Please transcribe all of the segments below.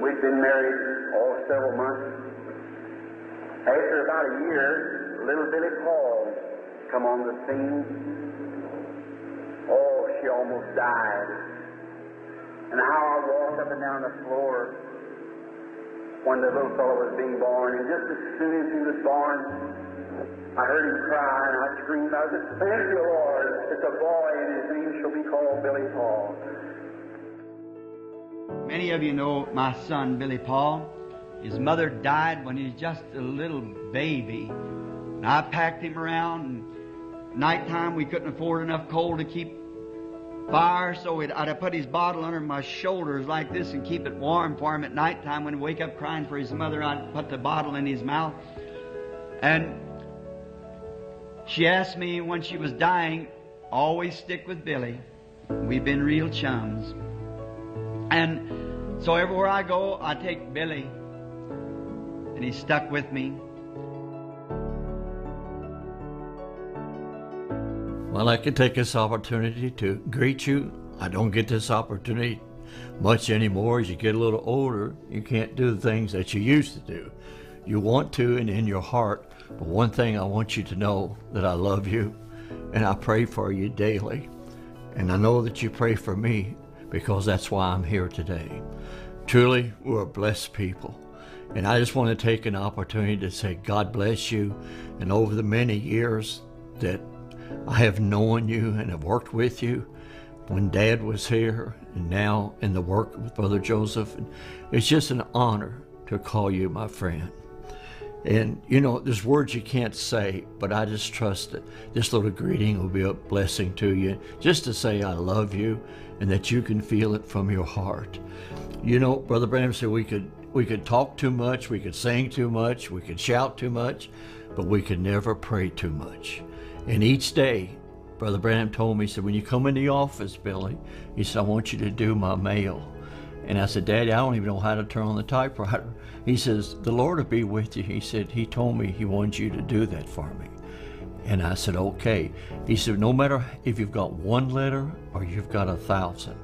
We'd been married, several months. After about a year, little Billy Paul come on the scene. Oh, she almost died. And how I walked up and down the floor when the little fellow was being born, and just as soon as he was born, I heard him cry, and I screamed, I said, "Thank you, Lord. It's a boy, and his name shall be called Billy Paul." Many of you know my son, Billy Paul. His mother died when he was just a little baby. And I packed him around, and nighttime we couldn't afford enough coal to keep fire, so I'd have put his bottle under my shoulders like this and keep it warm for him at nighttime. When he'd wake up crying for his mother, I'd put the bottle in his mouth. And she asked me when she was dying, always stick with Billy. We've been real chums. And so everywhere I go, I take Billy, and he's stuck with me. Well, I can take this opportunity to greet you. I don't get this opportunity much anymore. As you get a little older, you can't do the things that you used to do. You want to, and in your heart. But one thing I want you to know, that I love you, and I pray for you daily. And I know that you pray for me, because that's why I'm here today. Truly, we're a blessed people. And I just want to take an opportunity to say God bless you. And over the many years that I have known you and have worked with you, when Dad was here and now in the work with Brother Joseph, and it's just an honor to call you my friend. And you know, there's words you can't say, but I just trust that this little greeting will be a blessing to you, just to say I love you and that you can feel it from your heart. You know, Brother Branham said we could talk too much, we could sing too much, we could shout too much, but we could never pray too much. And each day, Brother Branham told me, he said, when you come in the office, Billy, he said, I want you to do my mail. And I said, Daddy, I don't even know how to turn on the typewriter. He says, the Lord will be with you. He said, he told me he wants you to do that for me. And I said, okay. He said, no matter if you've got one letter or you've got 1,000.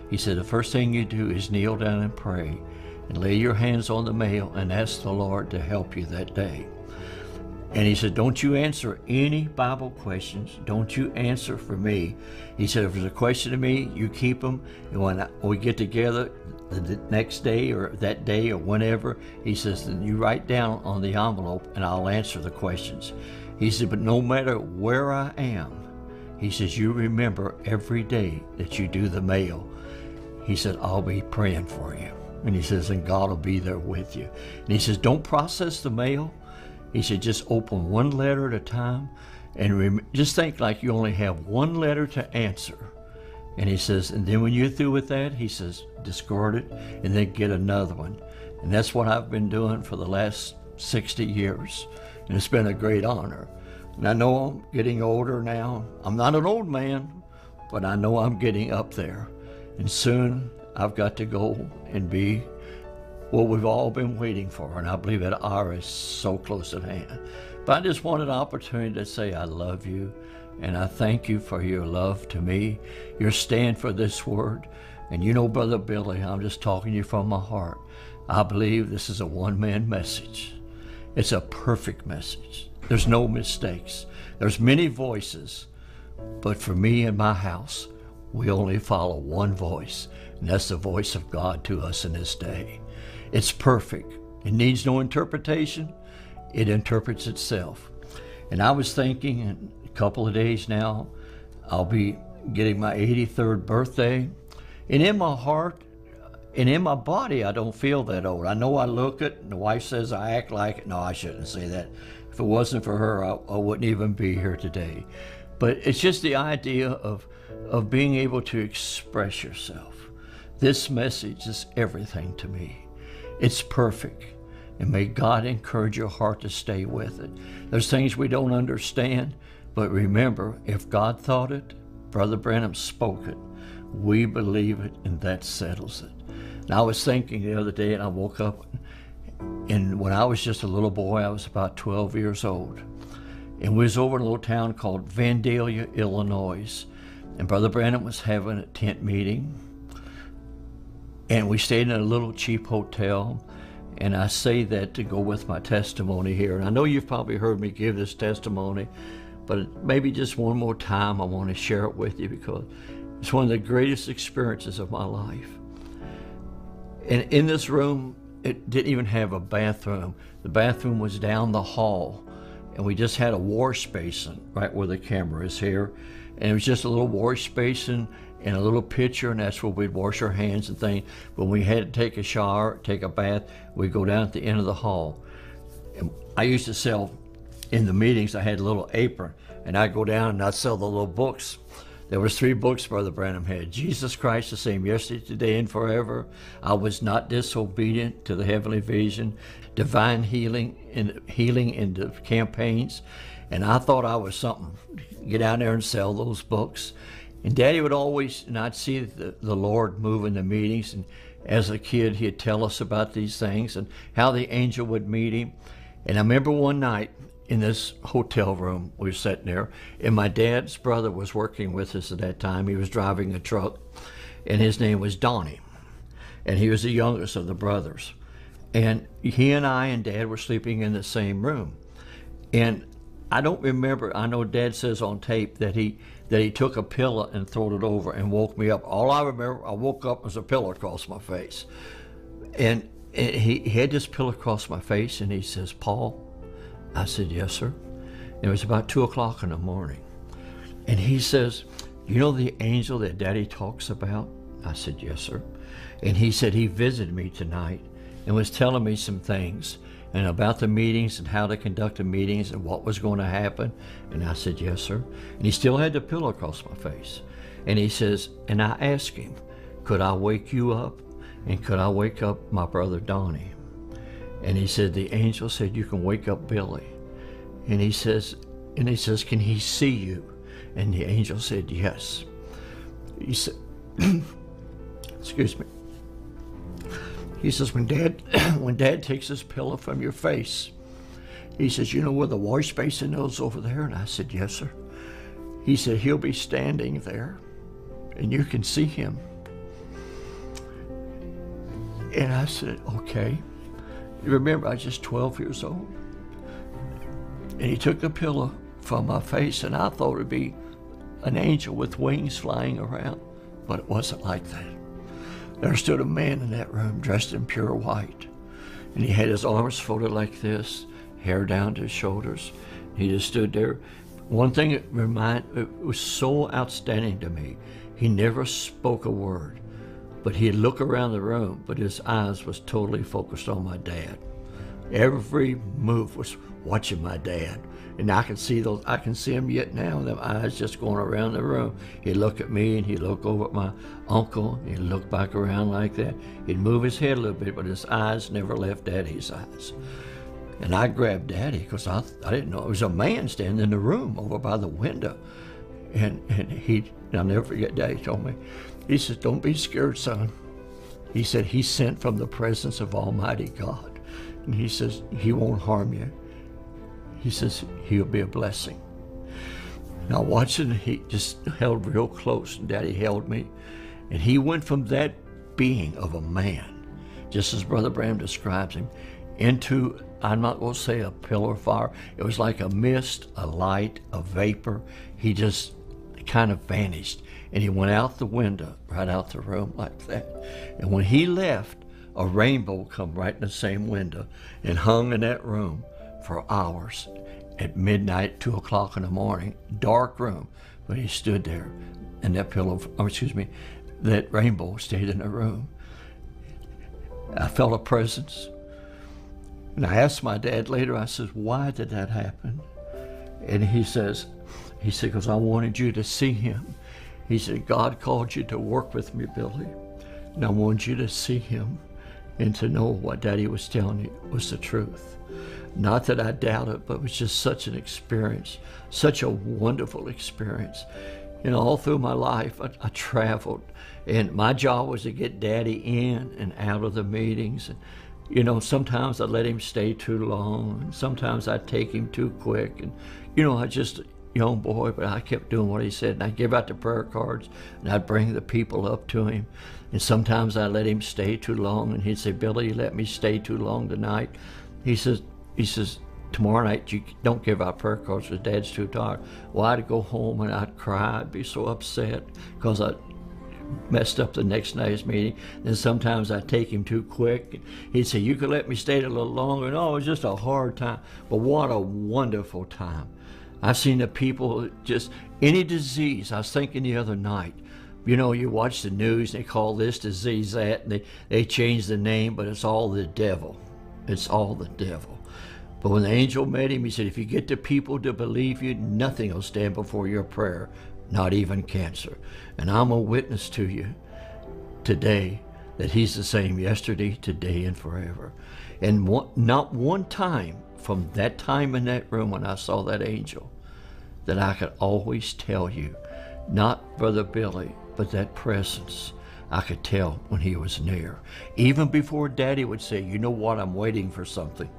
He said, the first thing you do is kneel down and pray and lay your hands on the mail and ask the Lord to help you that day. And he said, don't you answer any Bible questions. Don't you answer for me. He said, if there's a question to me, you keep them. And when we get together the next day or that day or whenever, he says, then you write down on the envelope and I'll answer the questions. He said, but no matter where I am, he says, you remember every day that you do the mail. He said, I'll be praying for you. And he says, and God will be there with you. And he says, don't process the mail. He said, just open one letter at a time and just think like you only have one letter to answer. And he says, and then when you're through with that, he says, discard it and then get another one. And that's what I've been doing for the last 60 years. And it's been a great honor. And I know I'm getting older now. I'm not an old man, but I know I'm getting up there. And soon I've got to go and be what we've all been waiting for, and I believe that hour is so close at hand. But I just wanted an opportunity to say I love you, and I thank you for your love to me, your stand for this word. And you know, Brother Billy, I'm just talking to you from my heart. I believe this is a one-man message. It's a perfect message. There's no mistakes. There's many voices, but for me and my house, we only follow one voice, and that's the voice of God to us in this day. It's perfect. It needs no interpretation. It interprets itself. And I was thinking in a couple of days now, I'll be getting my 83rd birthday. And in my heart and in my body, I don't feel that old. I know I look it, and the wife says I act like it. No, I shouldn't say that. If it wasn't for her, I wouldn't even be here today. But it's just the idea of being able to express yourself. This message is everything to me. It's perfect, and may God encourage your heart to stay with it. There's things we don't understand, but remember, if God thought it, Brother Branham spoke it, we believe it, and that settles it. And I was thinking the other day, and I woke up, and when I was just a little boy, I was about 12 years old, and we was over in a little town called Vandalia, Illinois, and Brother Branham was having a tent meeting. And we stayed in a little cheap hotel. And I say that to go with my testimony here. And I know you've probably heard me give this testimony, but maybe just one more time I want to share it with you because it's one of the greatest experiences of my life. And in this room, it didn't even have a bathroom. The bathroom was down the hall, and we just had a wash basin right where the camera is here. And it was just a little wash basin and a little pitcher, and that's where we'd wash our hands and things. When we had to take a shower, take a bath, we'd go down at the end of the hall. And I used to sell, in the meetings, I had a little apron, and I'd go down and I'd sell the little books. There was 3 books Brother Branham had. Jesus Christ the same yesterday, today, and forever. I was not disobedient to the heavenly vision. Divine healing in the campaigns. And I thought I was something. Get down there and sell those books. And Daddy would always, and I'd see the Lord move in the meetings. And as a kid, he'd tell us about these things and how the angel would meet him. And I remember one night in this hotel room, we were sitting there, and my dad's brother was working with us at that time. He was driving a truck, and his name was Donnie. And he was the youngest of the brothers. And he and I and Dad were sleeping in the same room. And I don't remember, I know Dad says on tape that he took a pillow and threw it over and woke me up. All I remember, I woke up as a pillow across my face. And he had this pillow across my face, and he says, "Paul?" I said, "Yes, sir." And it was about 2 o'clock in the morning. And he says, "You know the angel that Daddy talks about?" I said, "Yes, sir." And he said he visited me tonight and was telling me some things and about the meetings and how to conduct the meetings and what was going to happen. And I said, "Yes, sir." And he still had the pillow across my face. And he says, and I asked him, "Could I wake you up? And could I wake up my brother Donnie?" And he said, the angel said, "You can wake up Billy." And he says, "Can he see you?" And the angel said, "Yes." He said, excuse me. He says, when Dad takes his pillow from your face, he says, "You know where the wash basin is over there?" And I said, "Yes, sir." He said, "He'll be standing there and you can see him." And I said, "Okay." Remember, I was just 12 years old. And he took the pillow from my face, and I thought it'd be an angel with wings flying around, but it wasn't like that. There stood a man in that room dressed in pure white, and he had his arms folded like this, hair down to his shoulders. He just stood there. One thing it was so outstanding to me, he never spoke a word. But he'd look around the room, but his eyes was totally focused on my dad. Every move was watching my dad. And I can see him yet now, them eyes just going around the room. He'd look at me and he'd look over at my uncle. He'd look back around like that. He'd move his head a little bit, but his eyes never left Daddy's eyes. And I grabbed Daddy because I didn't know. It was a man standing in the room over by the window. And I'll never forget, Daddy told me, he says, "Don't be scared, son." He said, "He's sent from the presence of Almighty God." And he says, "He won't harm you." He says, "He'll be a blessing." Now watching, he just held real close, and Daddy held me. And he went from that being of a man, just as Brother Branham describes him, into, I'm not going to say a pillar of fire. It was like a mist, a light, a vapor. He just kind of vanished. And he went out the window, right out the room like that. And when he left, a rainbow come right in the same window and hung in that room for hours. At midnight, 2 o'clock in the morning, dark room, but he stood there, and that rainbow stayed in the room. I felt a presence. And I asked my dad later, I said, "Why did that happen?" And he said, "Because I wanted you to see him." He said, "God called you to work with me, Billy, and I wanted you to see him and to know what Daddy was telling you was the truth." Not that I doubt it, but it was just such an experience, such a wonderful experience. You know, all through my life, I traveled, and my job was to get Daddy in and out of the meetings. And, you know, sometimes I'd let him stay too long, and sometimes I'd take him too quick. And, you know, young boy, but I kept doing what he said. And I'd give out the prayer cards, and I'd bring the people up to him. And sometimes I let him stay too long, and he'd say, Billy, you let me stay too long tonight. He says, tomorrow night you don't give out prayer cards because Dad's too tired. Well, I'd go home and I'd cry. I'd be so upset because I messed up the next night's meeting. Then sometimes I'd take him too quick. He'd say, you could let me stay a little longer. No, it was just a hard time. But what a wonderful time. I've seen the people, just any disease. I was thinking the other night, you know, you watch the news, they call this disease that, and they change the name, but it's all the devil. It's all the devil. But when the angel met him, he said, if you get the people to believe you, nothing will stand before your prayer, not even cancer. And I'm a witness to you today that he's the same yesterday, today, and forever. And not one time from that time in that room when I saw that angel that I could always tell you, not Brother Billy, but that presence, I could tell when he was near. Even before Daddy would say, you know what, I'm waiting for something.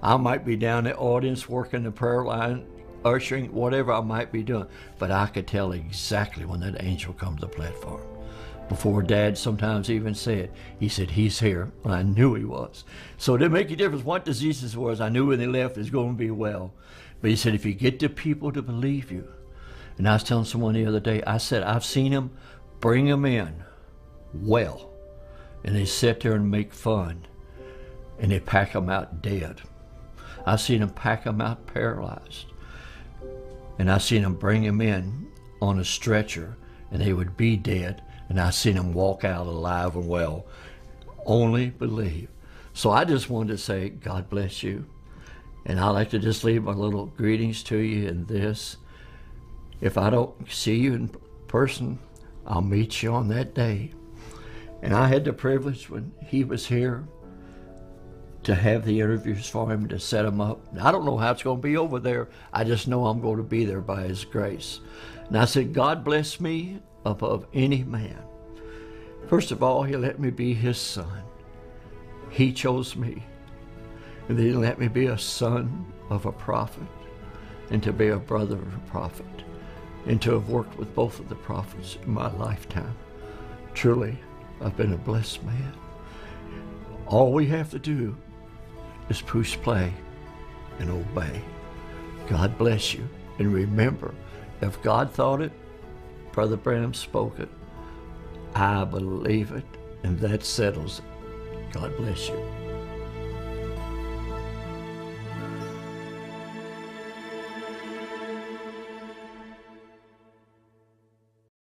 I might be down in the audience working the prayer line, ushering, whatever I might be doing, but I could tell exactly when that angel comes to the platform. Before Dad sometimes even said, he said, he's here. And I knew he was. So it didn't make a difference what diseases was. I knew when they left, it's going to be well. But he said, if you get the people to believe you. And I was telling someone the other day, I said, I've seen him bring them in well. And they sit there and make fun. And they pack them out dead. I've seen them pack them out paralyzed. And I've seen them bring them in on a stretcher, and they would be dead. And I've seen them walk out alive and well. Only believe. So I just wanted to say, God bless you. And I like to just leave my little greetings to you in this. If I don't see you in person, I'll meet you on that day. And I had the privilege when he was here to have the interviews for him, to set him up. I don't know how it's going to be over there. I just know I'm going to be there by his grace. And I said, God bless me above any man. First of all, he let me be his son. He chose me. And then he let me be a son of a prophet, and to be a brother of a prophet, and to have worked with both of the prophets in my lifetime. Truly, I've been a blessed man. All we have to do is push play and obey. God bless you. And remember, if God thought it, Brother Branham spoke it, I believe it, and that settles it. God bless you.